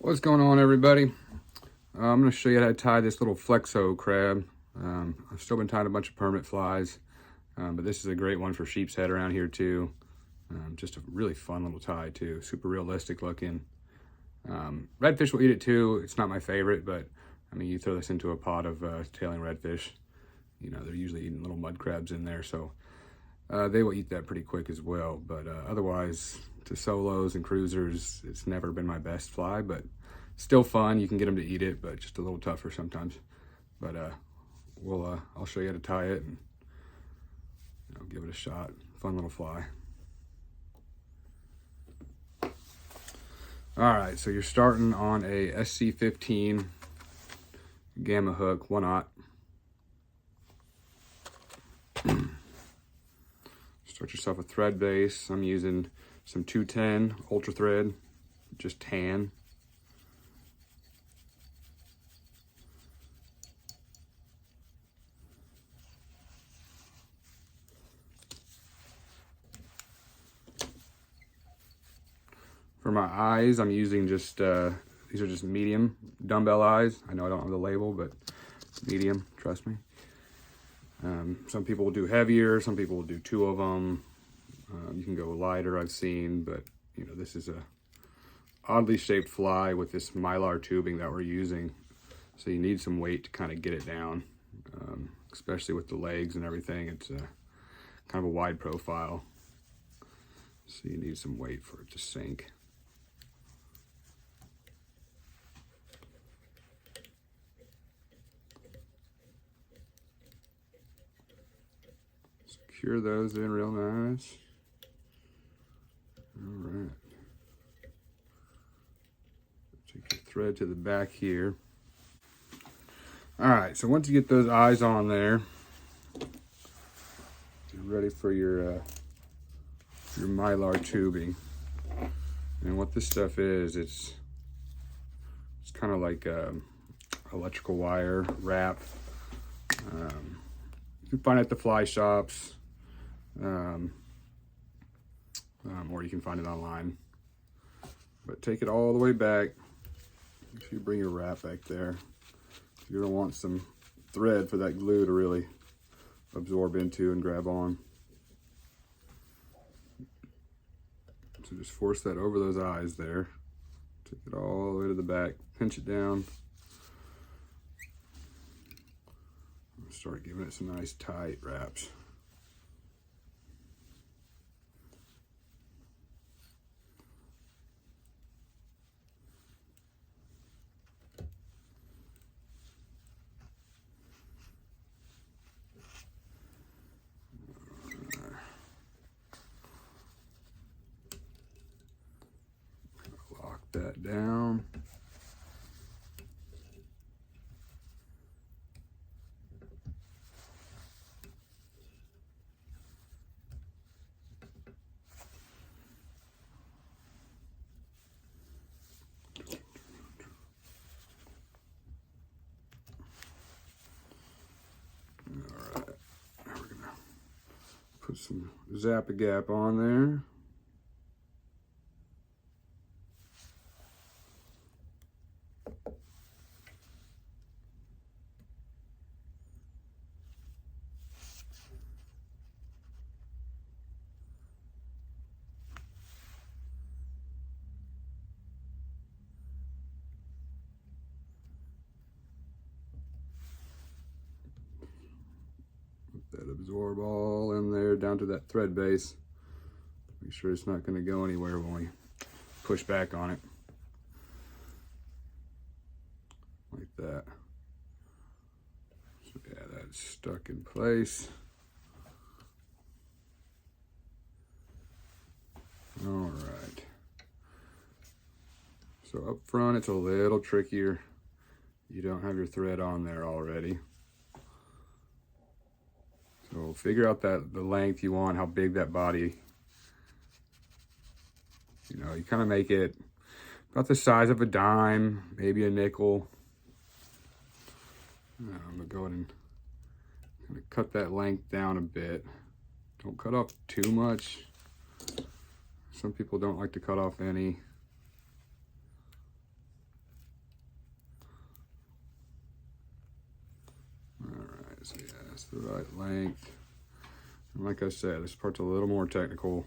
What's going on, everybody? I'm going to show you how to tie this little Flexo crab. I've still been tying a bunch of permit flies, but this is a great one for sheepshead around here too. Just a really fun little tie too, super realistic looking. Redfish will eat it too. It's not my favorite, but I mean, you throw this into a pot of tailing redfish, you know, they're usually eating little mud crabs in there, so they will eat that pretty quick as well. But otherwise, to solos and cruisers, it's never been my best fly, but still fun. You can get them to eat it, but just a little tougher sometimes. But I'll show you how to tie it and give it a shot. Fun little fly. All right, so you're starting on a SC15 gamma hook, 1/0. Start yourself a thread base. I'm using some 210 ultra thread, just tan. For my eyes, I'm using just, these are just medium dumbbell eyes. I know I don't have the label, but medium, trust me. Some people will do heavier, some people will do 2 of them. You can go lighter, I've seen, but you know, this is a oddly shaped fly with this Mylar tubing that we're using. So you need some weight to kind of get it down, especially with the legs and everything. It's kind of a wide profile. So you need some weight for it to sink. Secure those in real nice. All right. Take your thread to the back here. All right, so once you get those eyes on there, you're ready for your Mylar tubing. And what this stuff is, it's kind of like electrical wire wrap. You can find it at the fly shops, or you can find it online. But take it all the way back. Make sure you bring your wrap back there. You're gonna want some thread for that glue to really absorb into and grab on. So just force that over those eyes there. Take it all the way to the back, pinch it down. Start giving it some nice tight wraps. Lock that down. Put some Zap-A-Gap on there. That absorb all in there down to that thread base. Make sure it's not going to go anywhere when we push back on it. Like that. So yeah, that's stuck in place. All right. So up front, it's a little trickier. You don't have your thread on there already. So figure out the length you want, how big that body. You know, you kind of make it about the size of a dime, maybe a nickel. I'm gonna go ahead and kind of cut that length down a bit. Don't cut off too much. Some people don't like to cut off any. just the right length. And like I said, this part's a little more technical.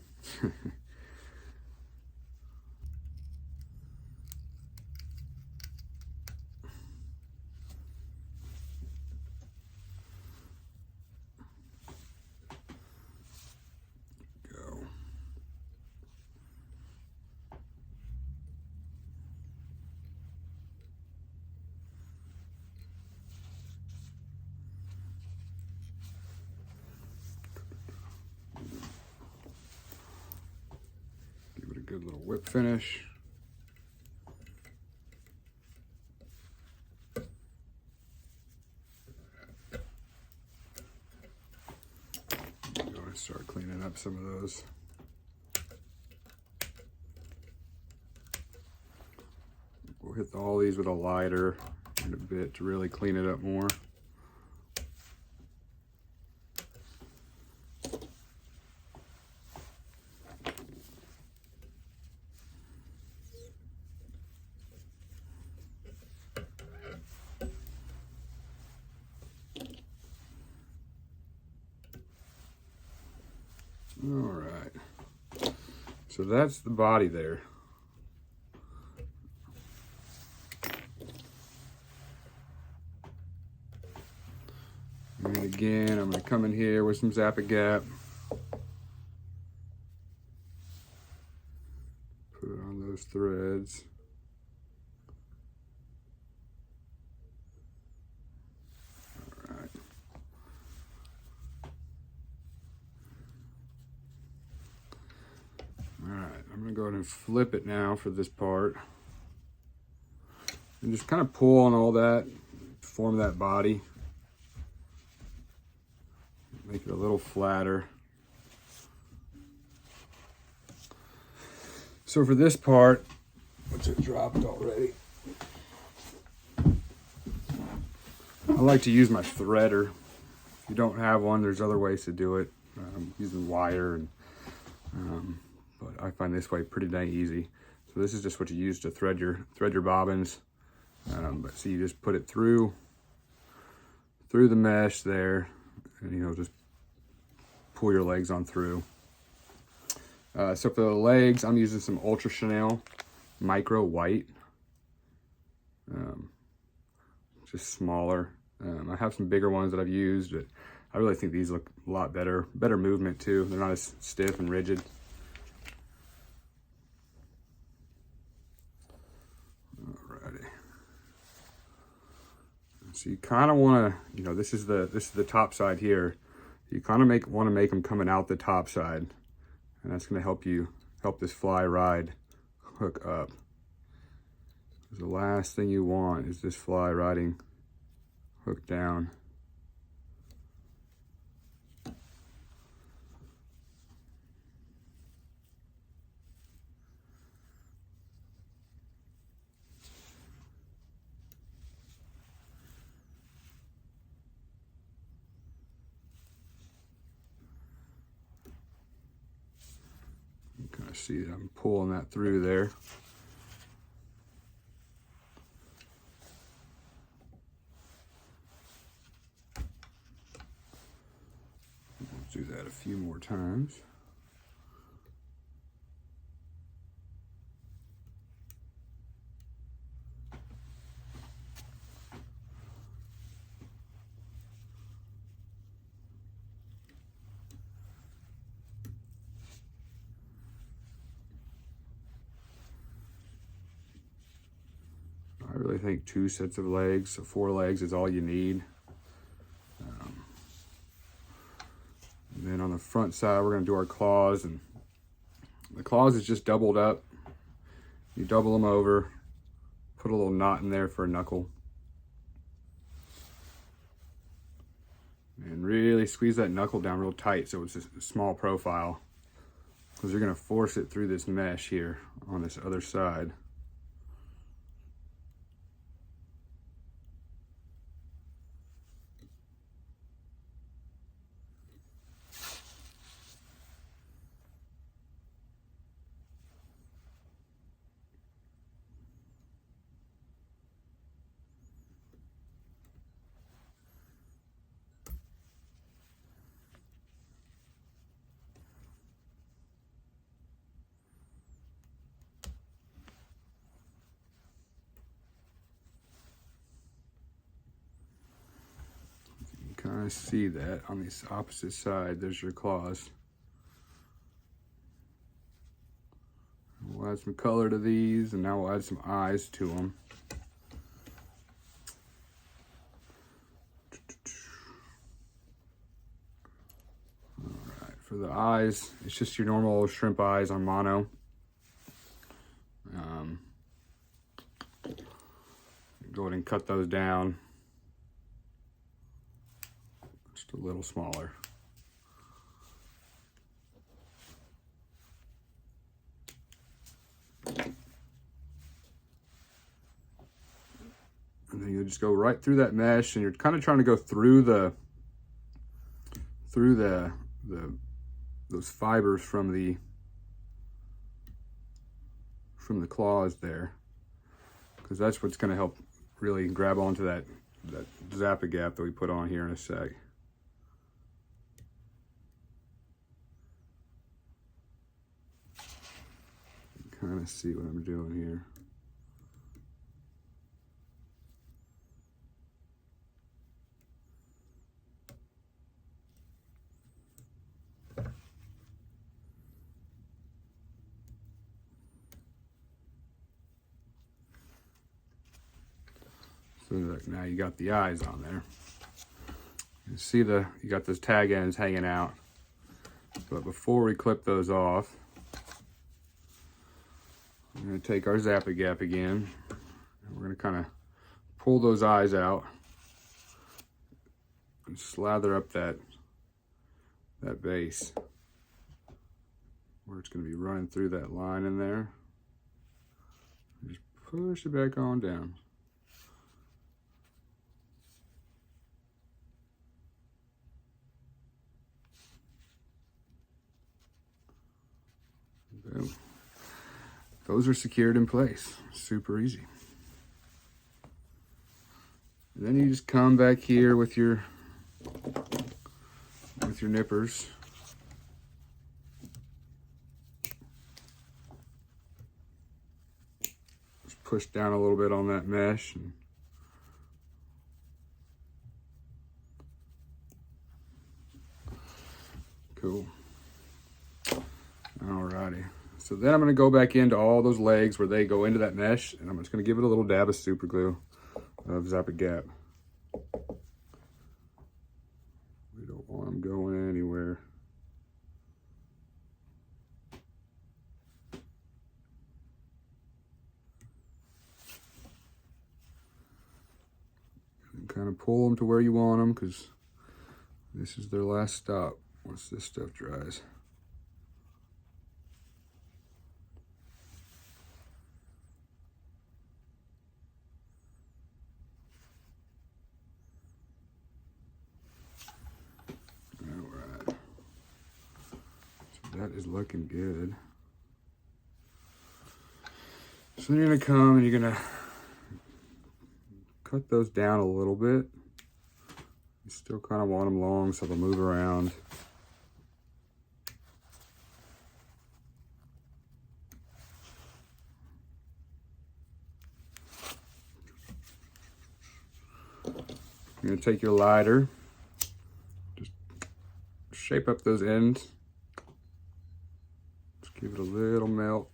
Good little whip finish. I'm going to start cleaning up some of those. We'll hit all these with a lighter in a bit to really clean it up more. All right, so that's the body there. And again, I'm going to come in here with some Zap-A-Gap. Put it on those threads. All right. I'm going to go ahead and flip it now for this part. And just kind of pull on all that, form that body. Make it a little flatter. So for this part, which it dropped already, I like to use my threader. If you don't have one, there's other ways to do it, using wire, and but I find this way pretty dang easy. So this is just what you use to thread your bobbins. But see, you just put it through the mesh there, and you know, just pull your legs on through. So for the legs, I'm using some Ultra Chanel Micro White, just smaller. I have some bigger ones that I've used, but I really think these look a lot better movement too. They're not as stiff and rigid. Alrighty. So you kind of want to, you know, this is the top side here. You kind of want to make them coming out the top side, and that's going to help this fly ride hook up. The last thing you want is this fly riding hook down. You kind of see that I'm pulling that through there. Do that a few more times. I really think 2 sets of legs, so 4 legs is all you need. And then on the front side, we're going to do our claws, and the claws is just doubled up. You double them over, put a little knot in there for a knuckle, and really squeeze that knuckle down real tight so it's a small profile, because you're going to force it through this mesh here on this other side. kind of see that on this opposite side, there's your claws. We'll add some color to these, and now we'll add some eyes to them. Alright, for the eyes, it's just your normal shrimp eyes on mono. Go ahead and cut those down just a little smaller. And then you just go right through that mesh, and you're kind of trying to go through those fibers from the claws there, because that's what's going to help really grab onto that Zappa gap that we put on here in a sec. Kind of see what I'm doing here. So look, now you got the eyes on there. You see you got those tag ends hanging out. But before we clip those off, I'm going to take our Zappa gap again. And we're going to kind of pull those eyes out and slather up that base where it's going to be running through that line in there. Just push it back on down. Boom. Those are secured in place. Super easy. And then you just come back here with your nippers. Just push down a little bit on that mesh. And cool. Alrighty. So then I'm going to go back into all those legs where they go into that mesh, and I'm just going to give it a little dab of super glue of Zappa Gap. We don't want them going anywhere. And kind of pull them to where you want them, because this is their last stop once this stuff dries. That is looking good. So then you're gonna come and you're gonna cut those down a little bit. You still kind of want them long so they'll move around. You're gonna take your lighter, just shape up those ends. Give it a little melt.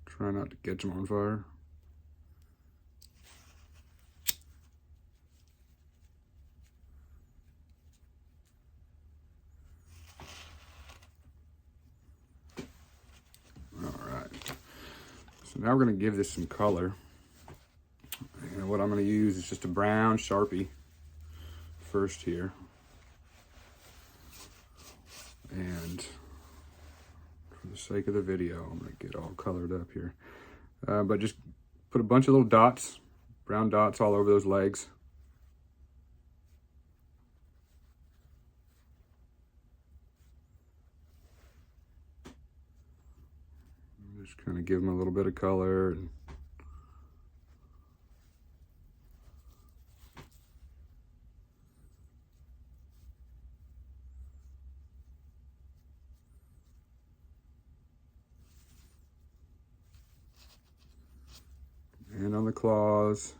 Try not to catch them on fire. So now we're going to give this some color. And what I'm going to use is just a brown Sharpie first here. And for the sake of the video, I'm going to get all colored up here. But just put a bunch of little dots, brown dots all over those legs. Just kind of give them a little bit of color. And on the claws.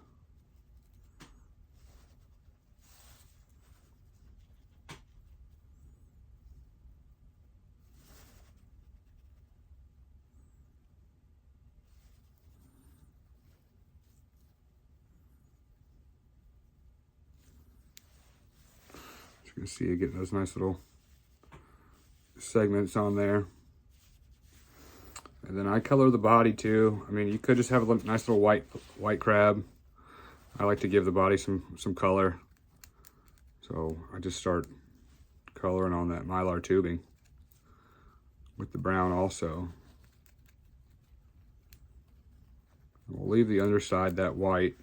You can see you getting those nice little segments on there. And then I color the body too. I mean, you could just have a nice little white crab. I like to give the body some color. So I just start coloring on that Mylar tubing with the brown also. We'll leave the underside that white.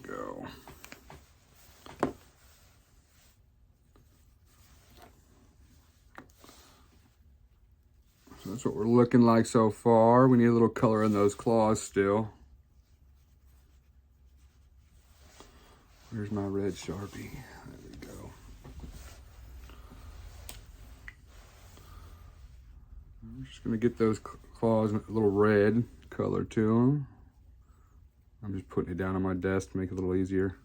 Go. So that's what we're looking like so far. We need a little color in those claws still. Where's my red Sharpie? There we go. I'm just gonna get those claws a little red color to them. I'm just putting it down on my desk to make it a little easier.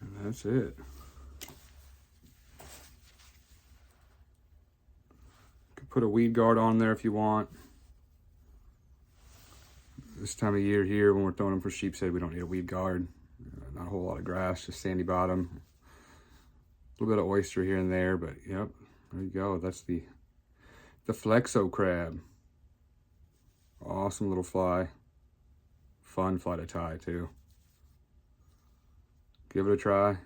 And that's it. Put a weed guard on there if you want. This time of year here, when we're throwing them for sheepshead, we don't need a weed guard. Not a whole lot of grass, just sandy bottom. A little bit of oyster here and there, but yep, there you go. That's the Flexo Crab. Awesome little fly. Fun fly to tie too. Give it a try.